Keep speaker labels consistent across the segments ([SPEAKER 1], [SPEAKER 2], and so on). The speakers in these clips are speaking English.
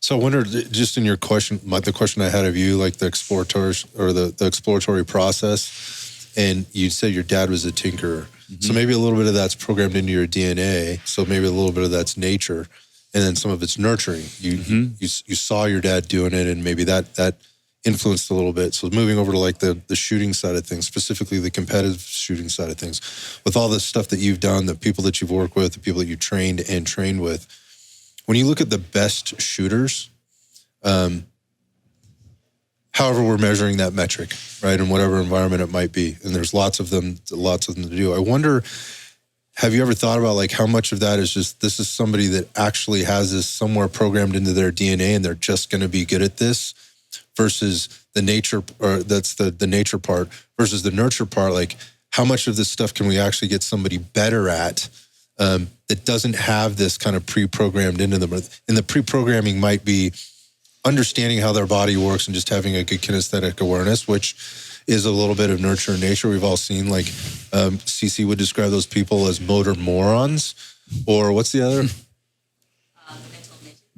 [SPEAKER 1] So I wonder, just in your question, the question I had of you, like the exploratory process, and you said your dad was a tinkerer. Mm-hmm. So maybe a little bit of that's programmed into your DNA. So maybe a little bit of that's nature, and then some of it's nurturing. You saw your dad doing it, and maybe that influenced a little bit. So moving over to like the shooting side of things, specifically the competitive shooting side of things, with all this stuff that you've done, the people that you've worked with, the people that you trained with, when you look at the best shooters, however we're measuring that metric, right, in whatever environment it might be, and there's lots of them to do. I wonder, have you ever thought about like how much of that is just, this is somebody that actually has this somewhere programmed into their DNA and they're just going to be good at this, versus the nature, or that's the nature part, versus the nurture part? Like, how much of this stuff can we actually get somebody better at that doesn't have this kind of pre-programmed into them? And the pre-programming might be understanding how their body works and just having a good kinesthetic awareness, which is a little bit of nurture and nature. We've all seen, like, CC would describe those people as motor morons, or what's the other?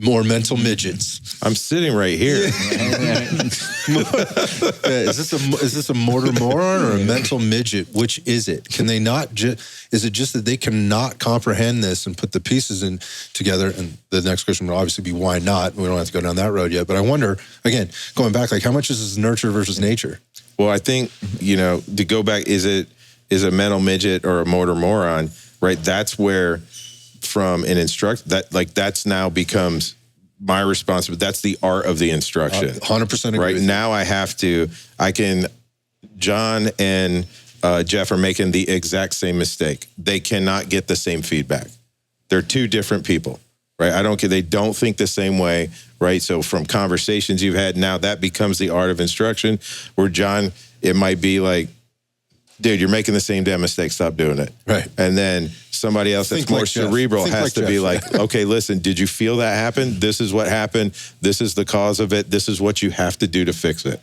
[SPEAKER 1] More mental midgets.
[SPEAKER 2] I'm sitting right here.
[SPEAKER 1] Is this a motor moron or a mental midget? Which is it? Can they not is it just that they cannot comprehend this and put the pieces in together? And the next question would obviously be, why not? We don't have to go down that road yet. But I wonder, again, going back, like, how much is this nurture versus nature?
[SPEAKER 2] Well, I think, to go back, is a mental midget or a motor moron, right? That's where, from an instructor, that's now becomes my responsibility. That's the art of the instruction.
[SPEAKER 1] 100% agree.
[SPEAKER 2] Right now, John and Jeff are making the exact same mistake. They cannot get the same feedback. They're two different people, right? They don't think the same way, right? So from conversations you've had, now that becomes the art of instruction, where John, it might be like, dude, you're making the same damn mistake, stop doing it.
[SPEAKER 1] Right.
[SPEAKER 2] And then somebody else that's more cerebral has to be like, okay, listen, did you feel that happen? This is what happened. This is the cause of it. This is what you have to do to fix it,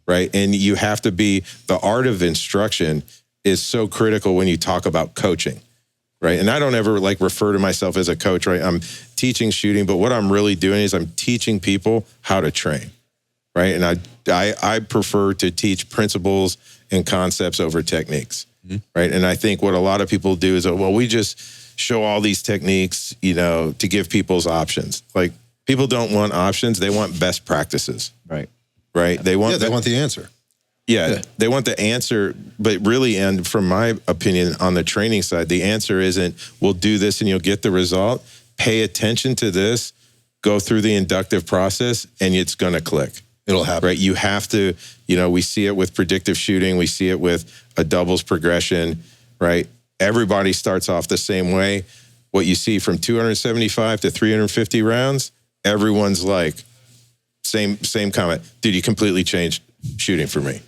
[SPEAKER 2] right? And you have to be, the art of instruction is so critical when you talk about coaching, right? And I don't ever refer to myself as a coach, right? I'm teaching shooting, but what I'm really doing is I'm teaching people how to train, right? And I prefer to teach principles and concepts over techniques, right? And I think what a lot of people do is, we just show all these techniques, to give people's options. Like, people don't want options; they want best practices,
[SPEAKER 3] right?
[SPEAKER 2] Right? They want
[SPEAKER 1] they want the answer.
[SPEAKER 2] Yeah, they want the answer, but really, and from my opinion, on the training side, the answer isn't, we'll do this and you'll get the result. Pay attention to this, go through the inductive process, and it's going to click.
[SPEAKER 1] It'll happen.
[SPEAKER 2] Right? You have to, we see it with predictive shooting. We see it with a doubles progression, right? Everybody starts off the same way. What you see from 275 to 350 rounds, everyone's like, same comment. Dude, you completely changed shooting for me.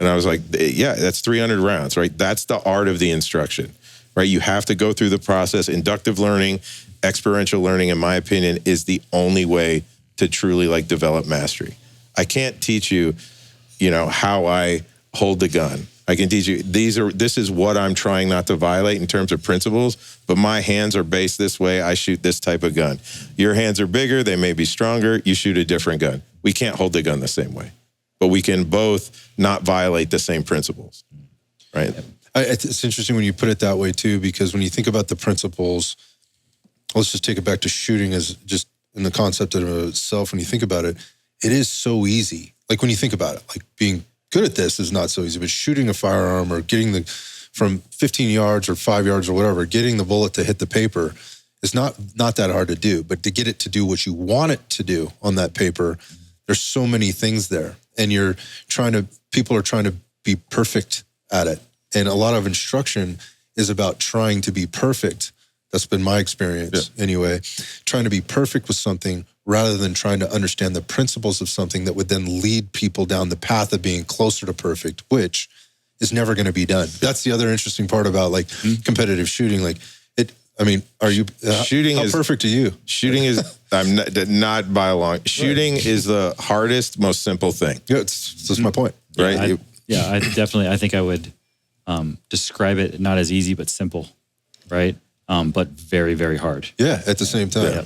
[SPEAKER 2] And I was like, yeah, that's 300 rounds, right? That's the art of the instruction, right? You have to go through the process. Inductive learning, experiential learning, in my opinion, is the only way to truly develop mastery. I can't teach you, how I hold the gun. I can teach you, this is what I'm trying not to violate in terms of principles, but my hands are based this way. I shoot this type of gun. Your hands are bigger. They may be stronger. You shoot a different gun. We can't hold the gun the same way, but we can both not violate the same principles, right?
[SPEAKER 1] It's interesting when you put it that way too, because when you think about the principles, let's just take it back to shooting as just in the concept of itself. When you think about it, it is so easy. Like, when you think about it, like, being good at this is not so easy, but shooting a firearm or getting from 15 yards or 5 yards or whatever, getting the bullet to hit the paper is not that hard to do. But to get it to do what you want it to do on that paper, there's so many things there. And people are trying to be perfect at it. And a lot of instruction is about trying to be perfect. That's been my experience anyway. Trying to be perfect with something rather than trying to understand the principles of something that would then lead people down the path of being closer to perfect, which is never going to be done. That's the other interesting part about competitive shooting. Shooting is perfect to you?
[SPEAKER 2] Shooting is, I'm not by a long, shooting is the hardest, most simple thing.
[SPEAKER 1] Yeah, that's my point.
[SPEAKER 2] Right?
[SPEAKER 3] I think I would describe it not as easy, but simple, right? But very, very hard.
[SPEAKER 1] Yeah, at the same time.
[SPEAKER 3] Yeah.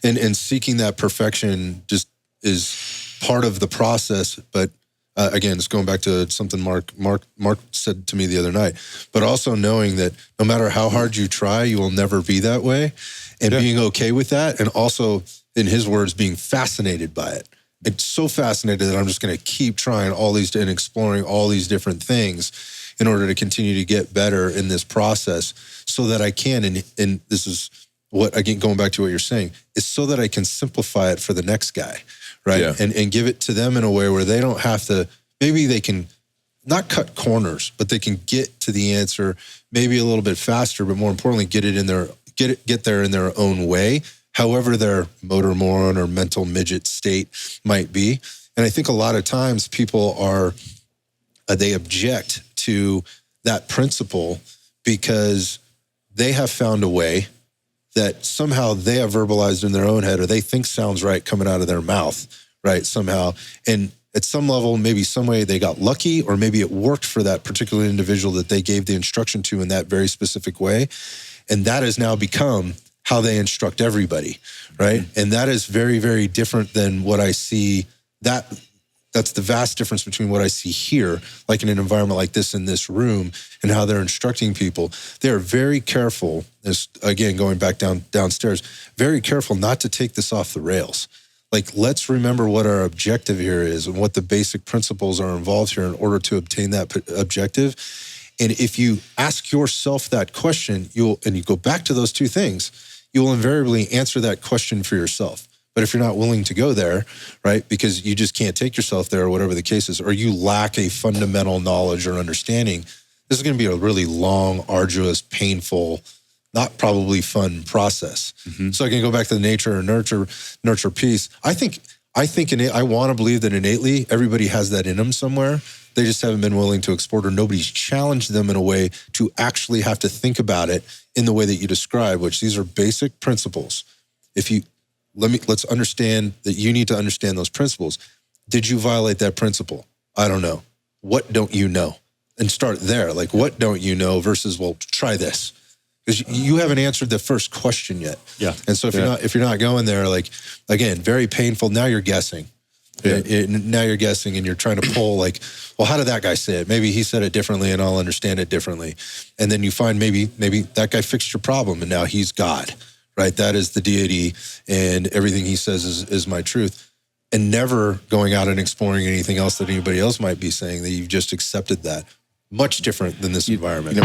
[SPEAKER 1] And seeking that perfection just is part of the process. But again, it's going back to something Mark said to me the other night, but also knowing that no matter how hard you try, you will never be that way, and being okay with that. And also, in his words, being fascinated by it. It's so fascinated that I'm just going to keep trying all these and exploring all these different things in order to continue to get better in this process, so that I can, and this is what, again, going back to what you're saying, is so that I can simplify it for the next guy, right?
[SPEAKER 2] Yeah.
[SPEAKER 1] And give it to them in a way where they don't have to, maybe they can not cut corners, but they can get to the answer maybe a little bit faster, but more importantly, get there in their own way, however their motor moron or mental midget state might be. And I think a lot of times people they object to that principle because they have found a way that somehow they have verbalized in their own head, or they think sounds right coming out of their mouth, right, somehow. And at some level, maybe some way they got lucky, or maybe it worked for that particular individual that they gave the instruction to in that very specific way. And that has now become how they instruct everybody, right? Mm-hmm. And that is very, very different than what I see. That's the vast difference between what I see here, like in an environment like this in this room, and how they're instructing people. They're very careful, as again, going back downstairs, very careful not to take this off the rails. Like, let's remember what our objective here is and what the basic principles are involved here in order to obtain that objective. And if you ask yourself that question, you go back to those two things, you will invariably answer that question for yourself. But if you're not willing to go there, right, because you just can't take yourself there, or whatever the case is, or you lack a fundamental knowledge or understanding, this is going to be a really long, arduous, painful, not probably fun process. Mm-hmm. So I can go back to the nature and nurture piece. I want to believe that innately everybody has that in them somewhere. They just haven't been willing to explore it, or nobody's challenged them in a way to actually have to think about it in the way that you describe, which these are basic principles. Let's understand that you need to understand those principles. Did you violate that principle? I don't know. What don't you know? And start there. Like, what don't you know versus, well, try this. Because you haven't answered the first question yet.
[SPEAKER 3] Yeah.
[SPEAKER 1] And so if you're not going there, like, again, very painful. Now you're guessing. Yeah. Now you're guessing, and you're trying to pull, like, well, how did that guy say it? Maybe he said it differently and I'll understand it differently. And then you find maybe that guy fixed your problem and now he's God, right? That is the deity, and everything he says is my truth. And never going out and exploring anything else that anybody else might be saying, that you've just accepted that. Much different than this environment.